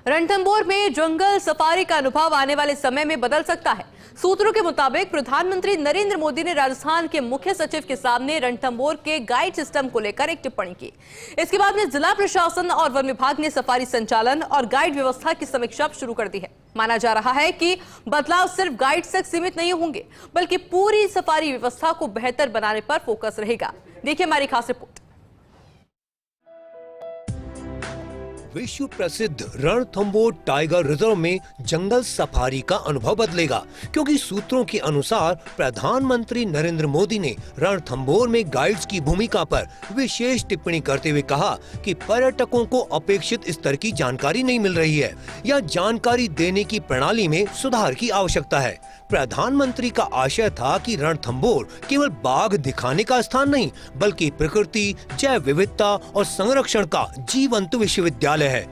रणथंभौर में जंगल सफारी का अनुभव आने वाले समय में बदल सकता है। सूत्रों के मुताबिक प्रधानमंत्री नरेंद्र मोदी ने राजस्थान के मुख्य सचिव के सामने रणथंभौर के गाइड सिस्टम को लेकर एक टिप्पणी की। इसके बाद में जिला प्रशासन और वन विभाग ने सफारी संचालन और गाइड व्यवस्था की समीक्षा शुरू कर दी है। माना जा रहा है कि बदलाव सिर्फ गाइड तक सीमित नहीं होंगे, बल्कि पूरी सफारी व्यवस्था को बेहतर बनाने पर फोकस रहेगा। देखिए हमारी खास रिपोर्ट। विश्व प्रसिद्ध रणथंभौर टाइगर रिजर्व में जंगल सफारी का अनुभव बदलेगा, क्योंकि सूत्रों के अनुसार प्रधानमंत्री नरेंद्र मोदी ने रणथंभौर में गाइड्स की भूमिका पर विशेष टिप्पणी करते हुए कहा कि पर्यटकों को अपेक्षित स्तर की जानकारी नहीं मिल रही है या जानकारी देने की प्रणाली में सुधार की आवश्यकता है। प्रधानमंत्री का आशय था कि रणथंभौर केवल बाघ दिखाने का स्थान नहीं, बल्कि प्रकृति, जैव विविधता और संरक्षण का जीवंत विश्वविद्यालय है,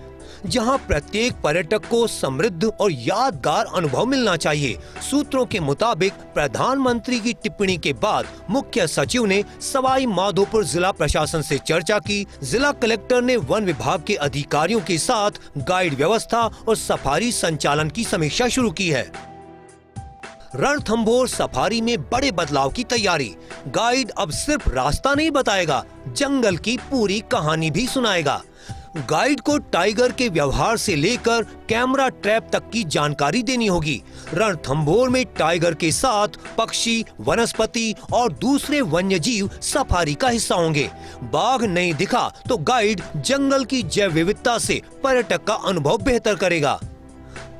जहां प्रत्येक पर्यटक को समृद्ध और यादगार अनुभव मिलना चाहिए। सूत्रों के मुताबिक प्रधानमंत्री की टिप्पणी के बाद मुख्य सचिव ने सवाई माधोपुर जिला प्रशासन से चर्चा की। जिला कलेक्टर ने वन विभाग के अधिकारियों के साथ गाइड व्यवस्था और सफारी संचालन की समीक्षा शुरू की है। रणथंभौर सफारी में बड़े बदलाव की तैयारी। गाइड अब सिर्फ रास्ता नहीं बताएगा, जंगल की पूरी कहानी भी सुनाएगा। गाइड को टाइगर के व्यवहार से लेकर कैमरा ट्रैप तक की जानकारी देनी होगी। रणथंभौर में टाइगर के साथ पक्षी, वनस्पति और दूसरे वन्य जीव सफारी का हिस्सा होंगे। बाघ नहीं दिखा तो गाइड जंगल की जैव विविधता से पर्यटक का अनुभव बेहतर करेगा।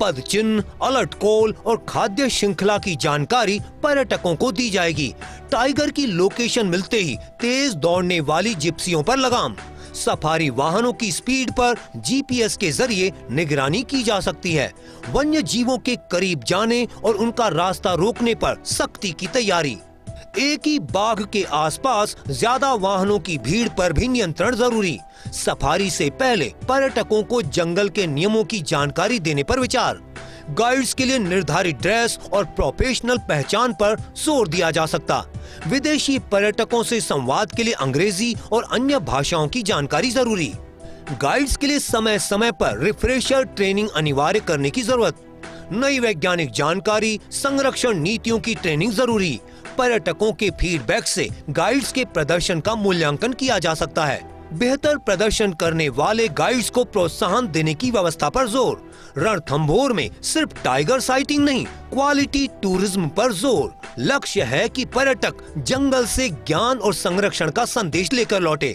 पद चिन्ह, अलर्ट कॉल और खाद्य श्रृंखला की जानकारी पर्यटकों को दी जाएगी। टाइगर की लोकेशन मिलते ही तेज दौड़ने वाली जिप्सियों पर लगाम। सफारी वाहनों की स्पीड पर जीपीएस के जरिए निगरानी की जा सकती है। वन्य जीवों के करीब जाने और उनका रास्ता रोकने पर सख्ती की तैयारी। एक ही बाघ के आसपास ज्यादा वाहनों की भीड़ पर भी नियंत्रण जरूरी। सफारी से पहले पर्यटकों को जंगल के नियमों की जानकारी देने पर विचार। गाइड्स के लिए निर्धारित ड्रेस और प्रोफेशनल पहचान पर जोर दिया जा सकता। विदेशी पर्यटकों से संवाद के लिए अंग्रेजी और अन्य भाषाओं की जानकारी जरूरी। गाइड्स के लिए समय समय पर रिफ्रेशर ट्रेनिंग अनिवार्य करने की जरूरत। नई वैज्ञानिक जानकारी, संरक्षण नीतियों की ट्रेनिंग जरूरी। पर्यटकों के फीडबैक से गाइड्स के प्रदर्शन का मूल्यांकन किया जा सकता है। बेहतर प्रदर्शन करने वाले गाइड्स को प्रोत्साहन देने की व्यवस्था पर जोर। रणथंभौर में सिर्फ टाइगर साइटिंग नहीं, क्वालिटी टूरिज्म पर जोर। लक्ष्य है कि पर्यटक जंगल से ज्ञान और संरक्षण का संदेश लेकर लौटे।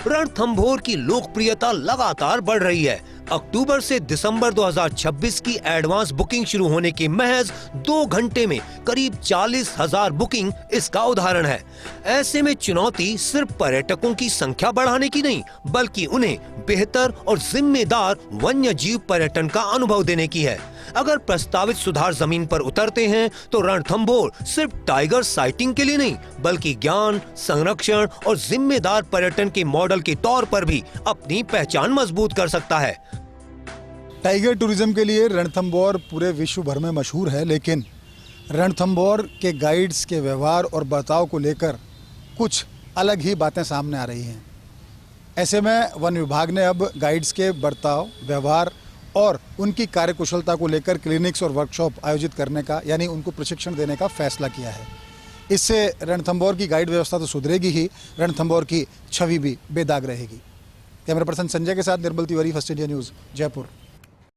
रणथंभौर की लोकप्रियता लगातार बढ़ रही है। अक्टूबर से दिसंबर 2026 की एडवांस बुकिंग शुरू होने के महज 2 घंटे में करीब 40,000 बुकिंग इसका उदाहरण है। ऐसे में चुनौती सिर्फ पर्यटकों की संख्या बढ़ाने की नहीं, बल्कि उन्हें बेहतर और जिम्मेदार वन्य जीव पर्यटन का अनुभव देने की है। अगर प्रस्तावित सुधार जमीन पर उतरते हैं तो रणथंभौर सिर्फ टाइगर साइटिंग के लिए नहीं, बल्कि ज्ञान, संरक्षण और जिम्मेदार पर्यटन के मॉडल के तौर पर भी अपनी पहचान मजबूत कर सकता है। टाइगर टूरिज्म के लिए रणथंभौर पूरे विश्व भर में मशहूर है, लेकिन रणथंभौर के गाइड्स के व्यवहार और बर्ताव को लेकर कुछ अलग ही बातें सामने आ रही हैं। ऐसे में वन विभाग ने अब गाइड्स के बर्ताव, व्यवहार और उनकी कार्यकुशलता को लेकर क्लिनिक्स और वर्कशॉप आयोजित करने का, यानी उनको प्रशिक्षण देने का फैसला किया है। इससे रणथंभौर की गाइड व्यवस्था तो सुधरेगी ही, रणथंभौर की छवि भी बेदाग रहेगी। कैमरा पर्सन संजय के साथ Nirmal Tiwari, first India news, Jaipur.